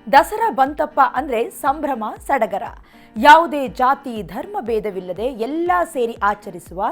ದಸರಾ ಬಂತಪ್ಪ ಅಂದ್ರೆ ಸಂಭ್ರಮ ಸಡಗರ. ಯಾವುದೇ ಜಾತಿ ಧರ್ಮ ಭೇದವಿಲ್ಲದೆ ಎಲ್ಲ ಸೇರಿ ಆಚರಿಸುವ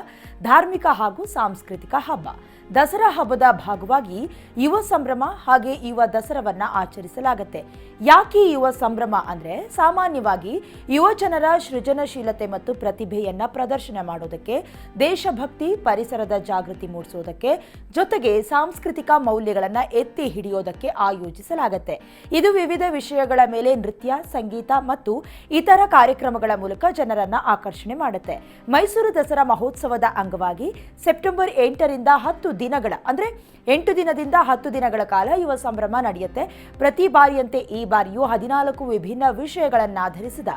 ಧಾರ್ಮಿಕ ಹಾಗೂ ಸಾಂಸ್ಕೃತಿಕ ಹಬ್ಬ. ದಸರಾ ಹಬ್ಬದ ಭಾಗವಾಗಿ ಯುವ ಸಂಭ್ರಮ ಹಾಗೆ ಯುವ ದಸರಾವನ್ನ ಆಚರಿಸಲಾಗುತ್ತೆ. ಯಾಕೆ ಯುವ ಸಂಭ್ರಮ ಅಂದ್ರೆ ಸಾಮಾನ್ಯವಾಗಿ ಯುವ ಜನರ ಸೃಜನಶೀಲತೆ ಮತ್ತು ಪ್ರತಿಭೆಯನ್ನ ಪ್ರದರ್ಶನ ಮಾಡೋದಕ್ಕೆ, ದೇಶಭಕ್ತಿ, ಪರಿಸರದ ಜಾಗೃತಿ ಮೂಡಿಸೋದಕ್ಕೆ, ಜೊತೆಗೆ ಸಾಂಸ್ಕೃತಿಕ ಮೌಲ್ಯಗಳನ್ನ ಎತ್ತಿ ಹಿಡಿಯೋದಕ್ಕೆ ಆಯೋಜಿಸಲಾಗುತ್ತೆ. ಇದು ವಿವಿಧ ವಿಷಯಗಳ ಮೇಲೆ ನೃತ್ಯ, ಸಂಗೀತ ಮತ್ತು ಇತರ ಕಾರ್ಯಕ್ರಮಗಳ ಮೂಲಕ ಜನರನ್ನ ಆಕರ್ಷಣೆ ಮಾಡುತ್ತೆ. ಮೈಸೂರು ದಸರಾ ಮಹೋತ್ಸವದ ಅಂಗವಾಗಿ ಸೆಪ್ಟೆಂಬರ್ 8ರಿಂದ 10 ದಿನಗಳ ಅಂದ್ರೆ 8 ದಿನದಿಂದ 10 ದಿನಗಳ ಕಾಲ ಯುವ ಸಂಭ್ರಮ ನಡೆಯುತ್ತೆ. ಪ್ರತಿ ಬಾರಿಯಂತೆ ಈ ಬಾರಿಯೂ 14 ವಿಭಿನ್ನ ವಿಷಯಗಳನ್ನಾಧರಿಸಿದ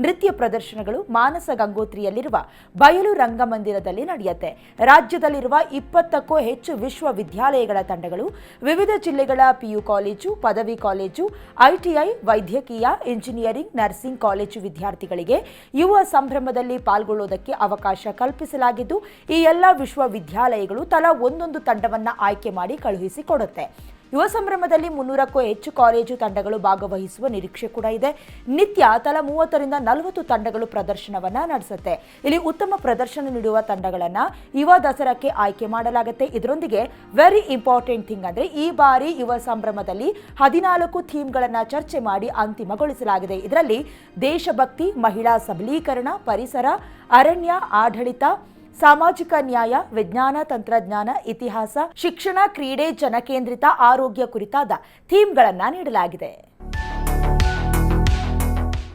ನೃತ್ಯ ಪ್ರದರ್ಶನಗಳು ಮಾನಸ ಗಂಗೋತ್ರಿಯಲ್ಲಿರುವ ಬಯಲು ರಂಗಮಂದಿರದಲ್ಲಿ ನಡೆಯುತ್ತೆ. ರಾಜ್ಯದಲ್ಲಿರುವ 20ಕ್ಕೂ ಹೆಚ್ಚು ವಿಶ್ವವಿದ್ಯಾಲಯಗಳ ತಂಡಗಳು, ವಿವಿಧ ಜಿಲ್ಲೆಗಳ PU ಕಾಲೇಜು, ಪದವಿ ಕಾಲೇಜು, ITI, ವೈದ್ಯಕೀಯ, ಇಂಜಿನಿಯರಿಂಗ್, ನರ್ಸಿಂಗ್ ಕಾಲೇಜು ವಿದ್ಯಾರ್ಥಿಗಳಿಗೆ ಯುವ ಸಂಭ್ರಮದಲ್ಲಿ ಪಾಲ್ಗೊಳ್ಳುವುದಕ್ಕೆ ಅವಕಾಶ ಕಲ್ಪಿಸಲಾಗಿದ್ದು, ಈ ಎಲ್ಲ ವಿಶ್ವವಿದ್ಯಾಲಯಗಳು ತಲಾ ಒಂದೊಂದು ತಂಡವನ್ನ ಆಯ್ಕೆ ಮಾಡಿ ಕಳುಹಿಸಿಕೊಡುತ್ತೆ. ಯುವ ಸಂಭ್ರಮದಲ್ಲಿ 300ಕ್ಕೂ ಹೆಚ್ಚು ಕಾಲೇಜು ತಂಡಗಳು ಭಾಗವಹಿಸುವ ನಿರೀಕ್ಷೆ ಕೂಡ ಇದೆ. ನಿತ್ಯ ತಲಾ 30ರಿಂದ 40 ತಂಡಗಳು ಪ್ರದರ್ಶನವನ್ನ ನಡೆಸುತ್ತೆ. ಇಲ್ಲಿ ಉತ್ತಮ ಪ್ರದರ್ಶನ ನೀಡುವ ತಂಡಗಳನ್ನ ಯುವ ದಸರಾಕ್ಕೆ ಆಯ್ಕೆ ಮಾಡಲಾಗುತ್ತೆ. ಇದರೊಂದಿಗೆ ವೆರಿ ಇಂಪಾರ್ಟೆಂಟ್ ಥಿಂಗ್ ಅಂದ್ರೆ ಈ ಬಾರಿ ಯುವ ಸಂಭ್ರಮದಲ್ಲಿ 14 ಥೀಮ್ಗಳನ್ನ ಚರ್ಚೆ ಮಾಡಿ ಅಂತಿಮಗೊಳಿಸಲಾಗಿದೆ. ಇದರಲ್ಲಿ ದೇಶಭಕ್ತಿ, ಮಹಿಳಾ ಸಬಲೀಕರಣ, ಪರಿಸರ, ಅರಣ್ಯ, ಆಡಳಿತ, ಸಾಮಾಜಿಕ ನ್ಯಾಯ, ವಿಜ್ಞಾನ, ತಂತ್ರಜ್ಞಾನ, ಇತಿಹಾಸ, ಶಿಕ್ಷಣ, ಕ್ರೀಡೆ, ಜನಕೇಂದ್ರಿತ, ಆರೋಗ್ಯ ಕುರಿತಾದ ಥೀಮ್ಗಳನ್ನ ನೀಡಲಾಗಿದೆ.